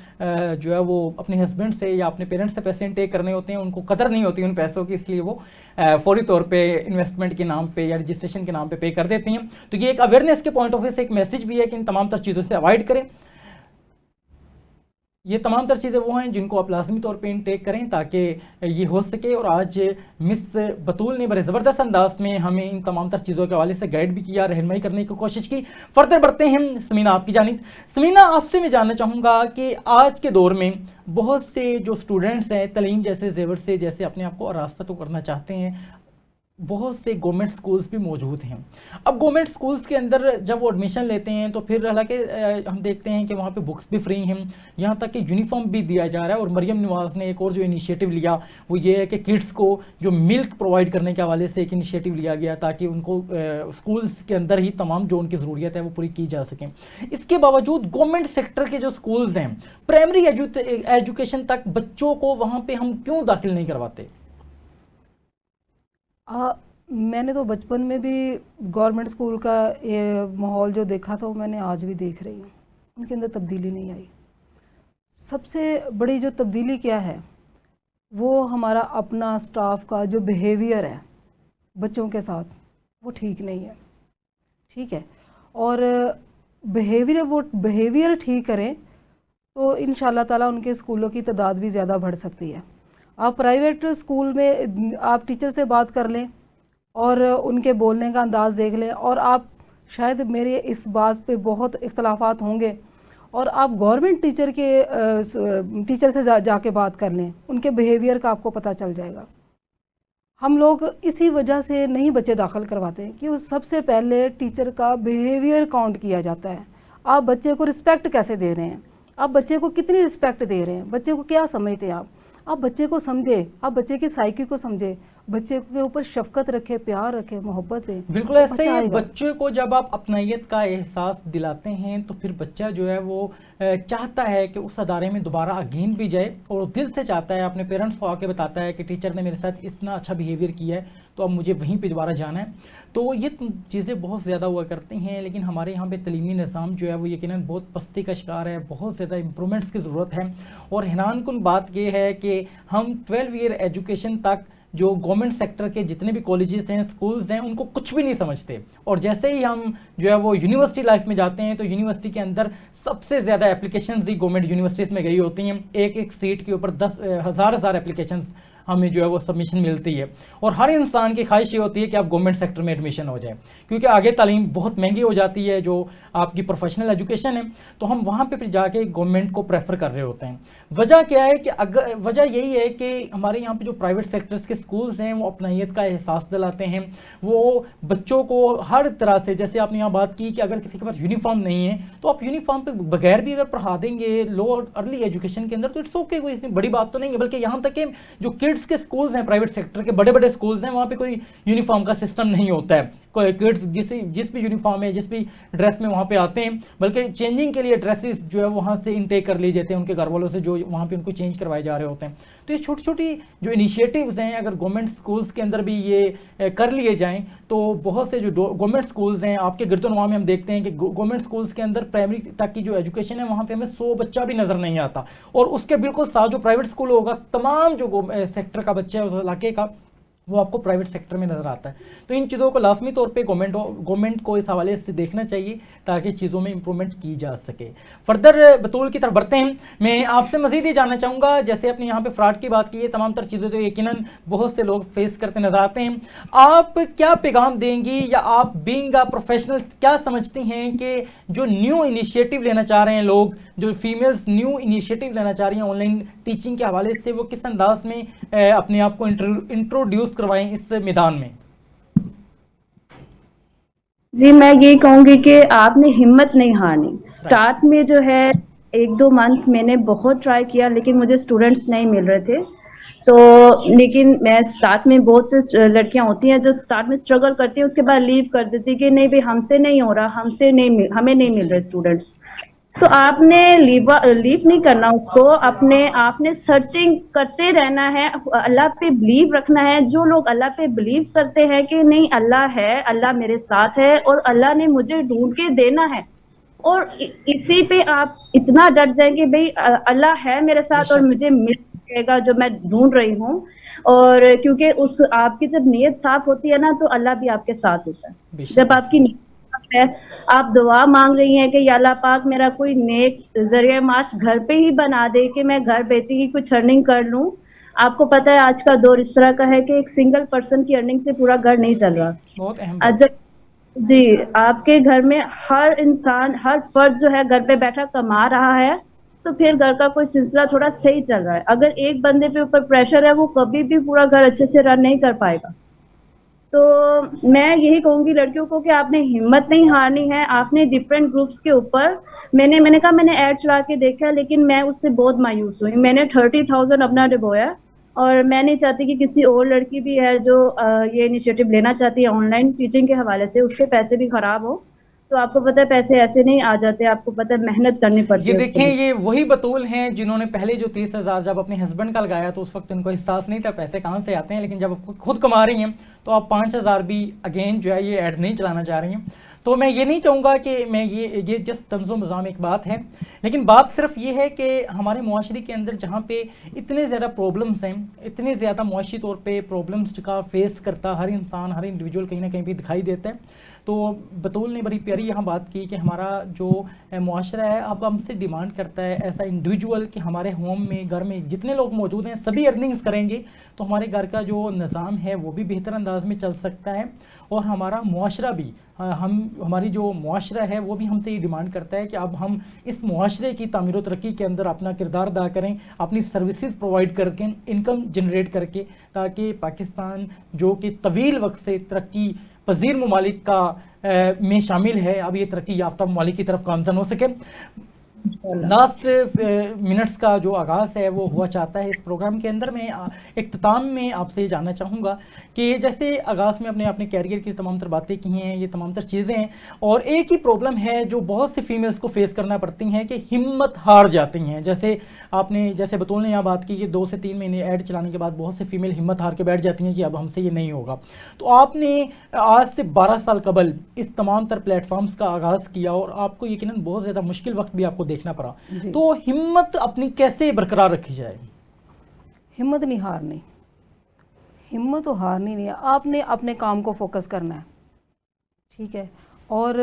जो है वो अपने हस्बैंड से या अपने पेरेंट्स से पैसे इनटेक करने होते हैं, उनको कदर नहीं होती उन पैसों की, इसलिए वो फौरी तौर पे इन्वेस्टमेंट के नाम पे या रजिस्ट्रेशन के नाम पे कर देती हैं। तो ये एक अवेयरनेस के पॉइंट ऑफ व्यू से एक मैसेज भी है कि इन तमाम तर चीज़ों से अवॉइड करें। ये तमाम तर चीज़ें वो हैं जिनको आप लाजमी तौर पे इनटेक करें ताकि ये हो सके। और आज मिस बतूल ने बड़े ज़बरदस्त अंदाज में हमें इन तमाम तर चीज़ों के हवाले से गाइड भी किया, रहनुमाई करने की कोशिश की। फर्दर बढ़ते हैं समीना आपकी जानिब। समीना, आपसे मैं जानना चाहूँगा कि आज के दौर में बहुत से जो स्टूडेंट्स हैं तलीम जैसे जेवर से जैसे अपने आप को आरास्ता तो करना चाहते हैं, बहुत से गवर्नमेंट स्कूल्स भी मौजूद हैं। अब गवर्नमेंट स्कूल्स के अंदर जब वो एडमिशन लेते हैं तो फिर हालांकि हम देखते हैं कि वहाँ पे बुक्स भी फ्री हैं, यहाँ तक कि यूनिफॉर्म भी दिया जा रहा है। और मरियम नवाज़ ने एक और जो इनिशिएटिव लिया वो ये है कि किड्स को जो मिल्क प्रोवाइड करने के हवाले से एक इनिशिएटिव लिया गया ताकि उनको स्कूल्स के अंदर ही तमाम जो उनकी ज़रूरियत है वो पूरी की जा सकें। इसके बावजूद गवर्नमेंट सेक्टर के जो स्कूल्स हैं, प्राइमरी एजुकेशन तक बच्चों को वहाँ पर हम क्यों दाखिल नहीं करवाते? मैंने तो बचपन में भी गवर्नमेंट स्कूल का ये माहौल जो देखा था वो मैंने आज भी देख रही हूँ, उनके अंदर तब्दीली नहीं आई। सबसे बड़ी जो तब्दीली क्या है वो हमारा अपना स्टाफ का जो बिहेवियर है बच्चों के साथ वो ठीक नहीं है। ठीक है, और बिहेवियर ठीक करें तो इंशाल्लाह ताला उनके स्कूलों की तादाद भी ज़्यादा बढ़ सकती है। आप प्राइवेट स्कूल में आप टीचर से बात कर लें और उनके बोलने का अंदाज़ देख लें, और आप शायद मेरे इस बात पे बहुत इख्तलाफात होंगे, और आप गवर्नमेंट टीचर से जाके बात कर लें, उनके बिहेवियर का आपको पता चल जाएगा। हम लोग इसी वजह से नहीं बच्चे दाखिल करवाते कि उस सबसे पहले टीचर का बिहेवियर काउंट किया जाता है। आप बच्चे को रिस्पेक्ट कैसे दे रहे हैं, आप बच्चे को कितनी रिस्पेक्ट दे रहे हैं, बच्चे को क्या समझते हैं आप बच्चे को समझे, आप बच्चे की साइकी को समझे, बच्चे के ऊपर शफकत रखे, प्यार रखे, मोहब्बत है। बिल्कुल ऐसे ही बच्चे को जब आप अपनायत का एहसास दिलाते हैं तो फिर बच्चा जो है वो चाहता है कि उस अदारे में दोबारा अगेन भी जाए, और दिल से चाहता है, अपने पेरेंट्स को आके बताता है कि टीचर ने मेरे साथ इतना अच्छा बिहेवियर किया है तो अब मुझे वहीं पे दोबारा जाना है। तो ये चीज़ें बहुत ज़्यादा हुआ करती हैं, लेकिन हमारे यहाँ पे तलीमी निज़ाम जो है वो यकीनन बहुत पस्ती का शिकार है, बहुत ज़्यादा इम्प्रूवमेंट्स की ज़रूरत है। और हैरानकुन बात ये है कि हम 12 ईयर एजुकेशन तक जो गवर्नमेंट सेक्टर के जितने भी कॉलेजेस हैं, स्कूल्स हैं, उनको कुछ भी नहीं समझते, और जैसे ही हम जो है वो यूनिवर्सिटी लाइफ में जाते हैं तो यूनिवर्सिटी के अंदर सबसे ज़्यादा एप्लीकेशंस ही गवर्नमेंट यूनिवर्सिटीज़ में गई होती हैं। एक सीट के ऊपर 10,000 एप्लीकेशंस हमें जो है वो सबमिशन मिलती है, और हर इंसान की ख्वाहिश ये होती है कि आप गवर्नमेंट सेक्टर में एडमिशन हो जाए, क्योंकि आगे तालीम बहुत महंगी हो जाती है जो आपकी प्रोफेशनल एजुकेशन है, तो हम वहाँ पे फिर जाके गवर्नमेंट को प्रेफर कर रहे होते हैं। वजह क्या है कि अगर वजह यही है कि हमारे यहाँ पे जो प्राइवेट सेक्टर्स के स्कूल्स हैं वो अपनायत का एहसास दिलाते हैं, वो बच्चों को हर तरह से, जैसे आपने यहाँ बात की कि अगर किसी के पास यूनिफॉर्म नहीं है तो आप यूनिफॉर्म पे बगैर भी अगर पढ़ा देंगे लो और अर्ली एजुकेशन के अंदर तो इट्स ओके, कोई इतनी बड़ी बात तो नहीं है। बल्कि यहाँ तक कि जो किड्स के स्कूल्स हैं, प्राइवेट सेक्टर के बड़े बड़े स्कूल्स हैं, वहाँ पे कोई यूनिफॉर्म का सिस्टम नहीं होता है। किड्स जिस भी यूनिफॉर्म है, जिस भी ड्रेस में वहाँ पे आते हैं, बल्कि चेंजिंग के लिए ड्रेसेस जो है वहाँ से इनटेक कर लिए जाते हैं उनके घर वालों से, जो वहाँ पे उनको चेंज करवाए जा रहे होते हैं। तो ये छोटी छोटी जो इनिशिएटिव्स हैं, अगर गवर्नमेंट स्कूल्स के अंदर भी ये कर लिए जाएँ तो बहुत से जो गवर्नमेंट स्कूल्स हैं आपके गिरदोनवा में हम देखते हैं कि गवर्नमेंट स्कूल्स के अंदर प्राइमरी तक की जो एजुकेशन है वहाँ पे हमें 100 बच्चा भी नज़र नहीं आता, और उसके बिल्कुल साथ जो प्राइवेट स्कूल होगा तमाम जो सेक्टर का बच्चा है उस इलाके का वो आपको प्राइवेट सेक्टर में नज़र आता है। तो इन चीज़ों को लाजमी तौर पे गवर्नमेंट को इस हवाले से देखना चाहिए ताकि चीज़ों में इंप्रूवमेंट की जा सके। फर्दर बतूल की तरफ बढ़ते हैं। मैं आपसे मज़ीद ये जानना चाहूँगा, जैसे अपने यहाँ पे फ्रॉड की बात की है, तमाम तर चीज़ें तो यकीनन बहुत से लोग फेस करते नज़र आते हैं, आप क्या पैगाम देंगी या आप बीइंग अ प्रोफेशनल क्या समझती हैं कि जो न्यू इनिशिएटिव लेना चाह रहे हैं लोग, जो फीमेल्स न्यू इनिशिएटिव लेना चाह रही हैं ऑनलाइन टीचिंग के हवाले से, वो किस अंदाज में अपने आप को इंट्रोड्यूस करवाएं इस मैदान में? जी, मैं ये कहूंगी कि आपने हिम्मत नहीं हारनी। स्टार्ट में जो है 1-2 मंथ मैंने बहुत ट्राई किया, लेकिन मुझे स्टूडेंट्स नहीं मिल रहे थे। तो लेकिन मैं स्टार्ट में, बहुत से लड़कियां होती हैं जो स्टार्ट में स्ट्रगल करती हैं, उसके बाद लीव कर देती कि नहीं भाई हमसे नहीं हो रहा, हमें नहीं मिल रहे स्टूडेंट्स। तो आपने लीव नहीं करना उसको, आपने सर्चिंग करते रहना है, अल्लाह पे बिलीव रखना है। जो लोग अल्लाह पे बिलीव करते हैं कि नहीं अल्लाह है, अल्लाह मेरे साथ है और अल्लाह ने मुझे ढूंढ के देना है, और इसी पे आप इतना डट जाएंगे भाई अल्लाह है मेरे साथ और मुझे मिल जाएगा जो मैं ढूंढ रही हूँ। और क्योंकि उस आपकी जब नीयत साफ होती है ना तो अल्लाह भी आपके साथ होता है। जब आपकी नीयत साफ है, आप दुआ मांग रही हैं कि या अल्लाह पाक मेरा कोई नेक जरिया माश घर पे ही बना दे कि मैं घर बैठी ही कुछ अर्निंग कर लूं। आपको पता है आज का दौर इस तरह का है कि एक सिंगल पर्सन की अर्निंग से पूरा घर नहीं चल रहा। बहुत अहम जी, आपके घर में हर इंसान, हर फर्द जो है घर पे बैठा कमा रहा है, तो फिर घर का कोई सिलसिला थोड़ा सही चल रहा है। अगर एक बंदे पे ऊपर प्रेशर है, वो कभी भी पूरा घर अच्छे से रन नहीं कर पाएगा। तो मैं यही कहूंगी लड़कियों को कि आपने हिम्मत नहीं हारनी है। आपने डिफरेंट ग्रुप्स के ऊपर, मैंने कहा मैंने ऐड चला के देखा, लेकिन मैं उससे बहुत मायूस हुई। मैंने 30,000 अपना डुबोया, और मैं नहीं चाहती कि किसी और लड़की भी है जो ये इनिशिएटिव लेना चाहती है ऑनलाइन टीचिंग के हवाले से, उसके पैसे भी खराब हो। तो आपको पता है पैसे ऐसे नहीं आ जाते, आपको पता है मेहनत करनी पड़ती है। ये देखें, ये वही बतूल हैं जिन्होंने पहले जो 30,000 जब अपने हस्बैंड का लगाया तो उस वक्त उनको एहसास नहीं था पैसे कहाँ से आते हैं, लेकिन जब खुद कमा रही हैं तो आप 5,000 भी अगेन जो है ये ऐड नहीं चलाना चाह रही हैं। तो मैं ये नहीं चाहूँगा कि मैं ये जस्ट तंज़ो निज़ाम एक बात है, लेकिन बात सिर्फ ये है कि हमारे मुआशरे के अंदर जहाँ पे इतने ज़्यादा प्रॉब्लम्स हैं, इतने ज़्यादा मुआशी तौर पे प्रॉब्लम्स का फेस करता हर इंसान, हर इंडिविजुअल कहीं ना कहीं भी दिखाई देता है। तो बतूल ने बड़ी प्यारी यहाँ बात की कि हमारा जो मुआशरा है अब हमसे डिमांड करता है ऐसा इंडिविजुअल कि हमारे होम में, घर में जितने लोग मौजूद हैं सभी अर्निंग्स करेंगे तो हमारे घर का जो निज़ाम है वो भी बेहतर अंदाज में चल सकता है, और हमारा मुआशरा भी, हमारी जो मुआशरा है वो भी हमसे ये डिमांड करता है कि अब हम इस मुआशरे की तामीर व तरक्की के अंदर अपना किरदार अदा करें, अपनी सर्विसेज प्रोवाइड करके, इनकम जनरेट करके, ताकि पाकिस्तान जो कि तवील वक्त से तरक्की पजीर ममालिक का में शामिल है, अब ये तरक्की याफ्ता ममालिक की तरफ गामजन हो सके। लास्ट मिनट्स का जो आगाज़ है वो हुआ चाहता है इस प्रोग्राम के अंदर। मैं इख्तिताम में आपसे जानना चाहूँगा कि जैसे आगाज़ में अपने कैरियर की तमाम तर बातें की हैं, ये तमाम तर चीज़ें हैं, और एक ही प्रॉब्लम है जो बहुत सी फीमेल्स को फेस करना पड़ती हैं कि हिम्मत हार जाती हैं। जैसे बतूल ने यहाँ बात की कि 2 से 3 महीने ऐड चलाने के बाद बहुत से फीमेल हिम्मत हार के बैठ जाती हैं कि अब हमसे ये नहीं होगा। तो आपने आज से 12 साल कबल इस तमाम तर प्लेटफॉर्म्स का आगाज़ किया और आपको यकीनन बहुत ज़्यादा मुश्किल वक्त भी आपको देखना पड़ा, तो हिम्मत अपनी कैसे बरकरार रखी जाए? हिम्मत नहीं हारनी, हिम्मत तो हारनी नहीं है, आपने अपने काम को फोकस करना है, ठीक है। और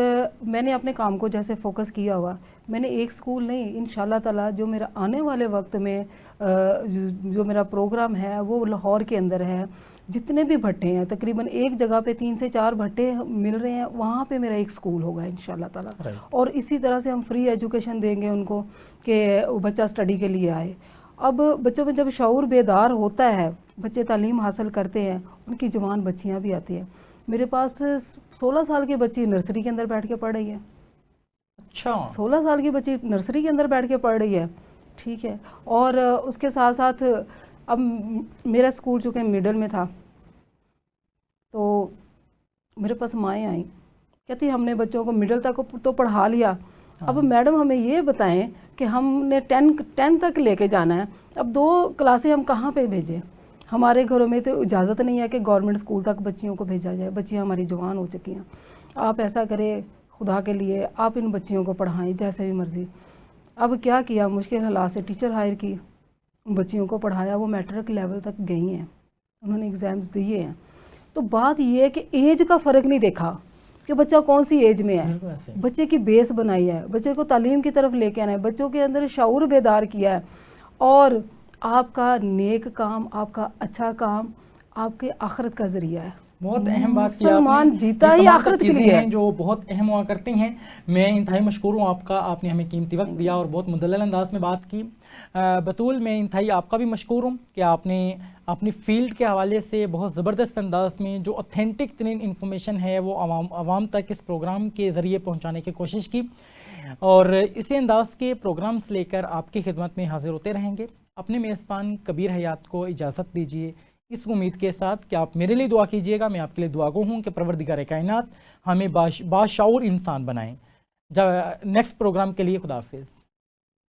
मैंने अपने काम को जैसे फोकस किया हुआ, मैंने एक स्कूल नहीं, इंशाल्लाह ताला जो मेरा आने वाले वक्त में जो मेरा प्रोग्राम है वो लाहौर के अंदर है। जितने भी भट्टे हैं तकरीबन एक जगह पे 3 से 4 भट्टे मिल रहे हैं, वहाँ पे मेरा एक स्कूल होगा इंशाल्लाह ताला। और इसी तरह से हम फ्री एजुकेशन देंगे उनको कि बच्चा स्टडी के लिए आए। अब बच्चों में जब शऊर बेदार होता है, बच्चे तालीम हासिल करते हैं, उनकी जवान बच्चियाँ भी आती हैं। मेरे पास 16 साल की बच्ची नर्सरी के अंदर बैठ के पढ़ रही है। अच्छा, 16 साल की बच्ची नर्सरी के अंदर बैठ के पढ़ रही है, ठीक है। और उसके साथ साथ अब मेरा स्कूल चूँकि मिडल में था, तो मेरे पास माएँ आई, कहती हमने बच्चों को मिडिल तक तो पढ़ा लिया, अब मैडम हमें ये बताएं कि हमने 10 तक लेके जाना है, अब 2 क्लासें हम कहाँ पे भेजें? हमारे घरों में तो इजाज़त नहीं है कि गवर्नमेंट स्कूल तक बच्चियों को भेजा जाए, बच्चियाँ हमारी जवान हो चुकी हैं, आप ऐसा करें खुदा के लिए, आप इन बच्चियों को पढ़ाएं जैसे भी मर्ज़ी। अब क्या किया, मुश्किल हालात से टीचर हायर की, बच्चियों को पढ़ाया, वो मैट्रिक लेवल तक गई हैं, उन्होंने एग्ज़ाम्स दिए हैं। तो बात ये है कि एज का फ़र्क नहीं देखा कि बच्चा कौन सी एज में है, बच्चे की बेस बनाई है, बच्चे को तालीम की तरफ लेके आना है, बच्चों के अंदर शऊर बेदार किया है, और आपका नेक काम, आपका अच्छा काम आपके आखिरत का ज़रिया है। बहुत अहम बात की मुसलमान आपने, जीता ये ही तमाम आखिरत के चीज़ें लिए हैं है। जो बहुत अहम हुआ करती हैं। मैं इंतहाई मशकूर हूँ आपका, आपने हमें कीमती वक्त दिया और बहुत मुदल्लल अंदाज में बात की। बतूल, मैं इंतहाई आपका भी मशकूर हूँ कि आपने अपनी फील्ड के हवाले से बहुत ज़बरदस्त अंदाज में जो ऑथेंटिक तरीन इंफॉर्मेशन है वो आवाम तक इस प्रोग्राम के ज़रिए पहुँचाने की कोशिश की, और इसी अंदाज के प्रोग्राम्स लेकर आपकी खिदमत में हाजिर होते रहेंगे। अपने मेज़बान कबीर हयात को इजाज़त दीजिए इस उम्मीद के साथ कि आप मेरे लिए दुआ कीजिएगा, मैं आपके लिए दुआगो हूँ कि परवरदिगार कायनात हमें बाशऊर इंसान बनाएं। नेक्स्ट प्रोग्राम के लिए खुदा हाफिज़।